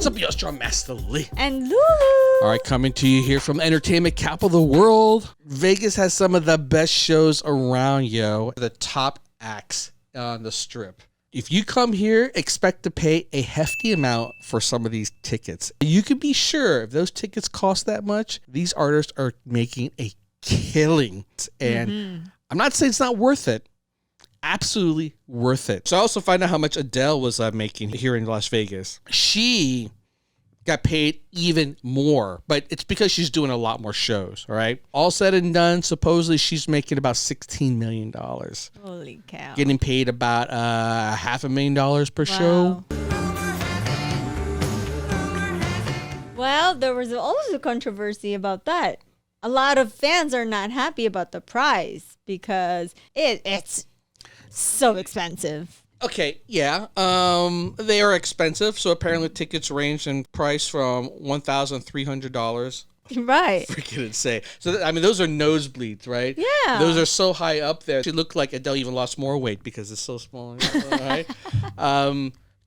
What's up, y'all? Strong Master Lee. And Lulu. All right, coming to you here from the entertainment capital of the world. Vegas has some of the best shows around, yo. The top acts on the strip. If you come here, expect to pay a hefty amount for some of these tickets. You can be sure if those tickets cost that much, these artists are making a killing. And I'm not saying it's not worth it. Absolutely worth it. So I also find out how much Adele was making here in Las Vegas. She got paid even more, but it's because she's doing a lot more shows, all right? All said and done, supposedly she's making about $16 million. Holy cow. Getting paid about $500,000 per show. Well, there was also controversy about that. A lot of fans are not happy about the price because it's so expensive. Okay, yeah. They are expensive. So apparently tickets range in price from $1,300. Right. Freaking insane. So, I mean, those are nosebleeds, right? Yeah. Those are so high up there. She looked like Adele even lost more weight because it's so small. Right?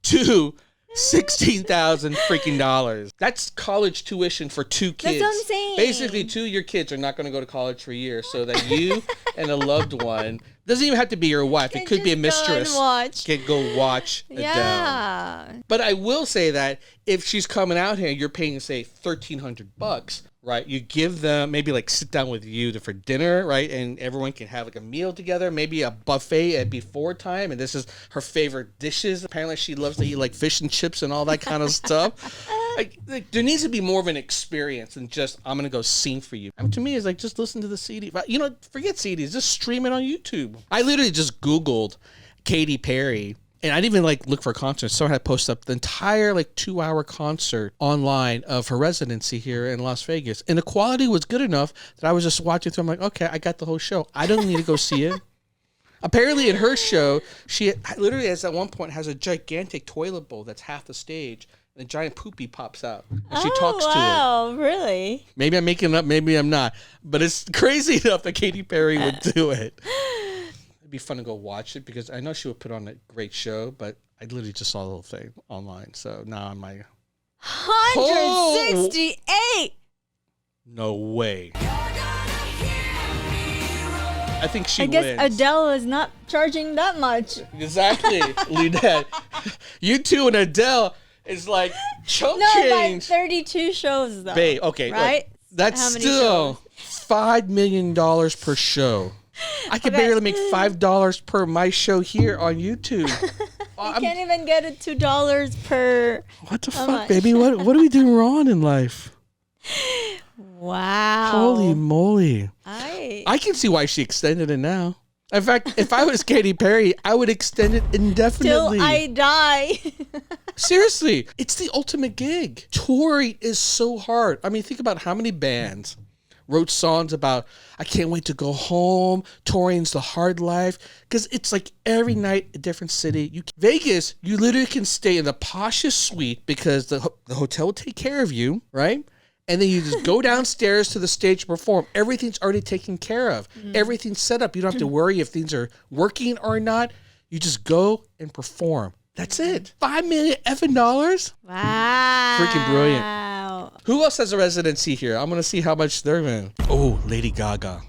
Two, $16,000 freaking dollars. That's college tuition for two kids. That's what I'm saying. Basically, two of your kids are not going to go to college for a year, so that you and a loved one, doesn't even have to be your wife. It could be a mistress. Can go watch Adele. Yeah. But I will say that if she's coming out here, you're paying, say, $1,300, right? You give them maybe like sit down with you for dinner, right? And everyone can have like a meal together, maybe a buffet at before time. And this is her favorite dishes. Apparently she loves to eat like fish and chips and all that kind of stuff. Like, there needs to be more of an experience than just, I'm going to go sing for you. I mean, to me, it's like, just listen to the CD. You know, forget CDs. Just stream it on YouTube. I literally just Googled Katy Perry. And I didn't even like look for a concert. Someone had posted up the entire like 2-hour concert online of her residency here in Las Vegas. And the quality was good enough that I was just watching through. I'm like, okay, I got the whole show. I don't need to go see it. Apparently in her show, she literally at one point has a gigantic toilet bowl that's half the stage. And a giant poopy pops out. And she talks to it. Wow, really? Maybe I'm making it up. Maybe I'm not. But it's crazy enough that Katy Perry would do it. It'd be fun to go watch it because I know she would put on a great show, but I literally just saw the whole thing online. So now I'm like, 168. No way. I think she I guess wins. Adele is not charging that much. Exactly, Lynette. You two and Adele is like chump No, change. like 32 shows though. Babe, okay, right? Look, that's How many still shows? $5 million per show. I could barely make $5 per my show here on YouTube. You can't even get it $2 per. What the fuck, baby? What are we doing wrong in life? Wow. Holy moly. I can see why she extended it now. In fact, if I was Katy Perry, I would extend it indefinitely. Till I die. Seriously, it's the ultimate gig. Touring is so hard. I mean, think about how many bands wrote songs about, I can't wait to go home, touring's the hard life, because it's like every night a different city. Vegas, you literally can stay in the poshest suite because the hotel will take care of you, right? And then you just go downstairs to the stage to perform. Everything's already taken care of. Everything's set up. You don't have to worry if things are working or not. You just go and perform. That's it. $5 million effing dollars? Wow. Freaking brilliant. Who else has a residency here? I'm going to see how much they're in. Oh, Lady Gaga.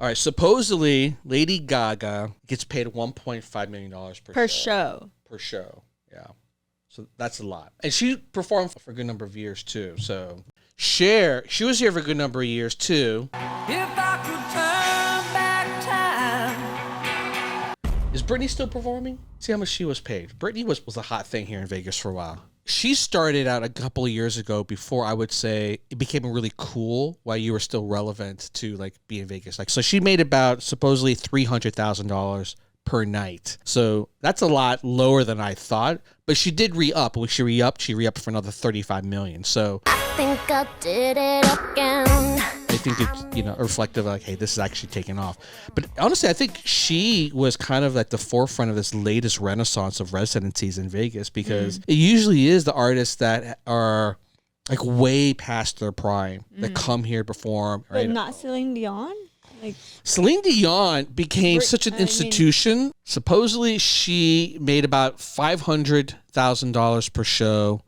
All right, supposedly Lady Gaga gets paid $1.5 million per show. Per show, yeah. So that's a lot. And she performed for a good number of years too. So Cher, she was here for a good number of years too. If I could turn back time. Is Britney still performing? See how much she was paid. Britney was a hot thing here in Vegas for a while. She started out a couple of years ago before I would say it became really cool while you were still relevant to like be in Vegas. Like, so she made about supposedly $300,000 per night. So that's a lot lower than I thought, but she did re-up. When she re-upped for another $35 million. So I think I did it again. I think it's, reflective of like, hey, this is actually taking off. But honestly, I think she was kind of at the forefront of this latest renaissance of residencies in Vegas because it usually is the artists that are like way past their prime that come here perform. Right? But not Celine Dion? Celine Dion became such an institution. Supposedly, she made about $500,000 per show,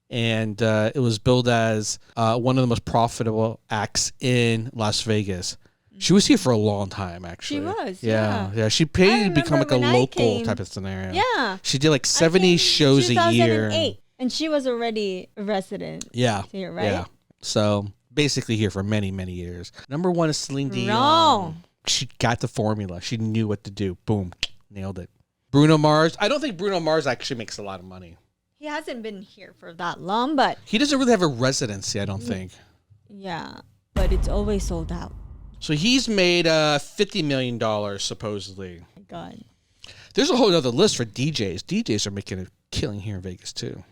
and it was billed as one of the most profitable acts in Las Vegas. She was here for a long time, actually. She was, yeah. She paid to become like a when I local came- type of scenario. Yeah. She did like 70 shows a year. 2008, and she was already a resident. Yeah. Here, right? Yeah. So basically here for many, many years. Number one is Celine Dion. Wrong. She got the formula. She knew what to do. Boom. Nailed it. Bruno Mars. I don't think Bruno Mars actually makes a lot of money. He hasn't been here for that long, but He doesn't really have a residency, I don't think. yeah, but it's always sold out. So he's made $50 million, supposedly. My God. There's a whole other list for DJs. DJs are making a killing here in Vegas, too.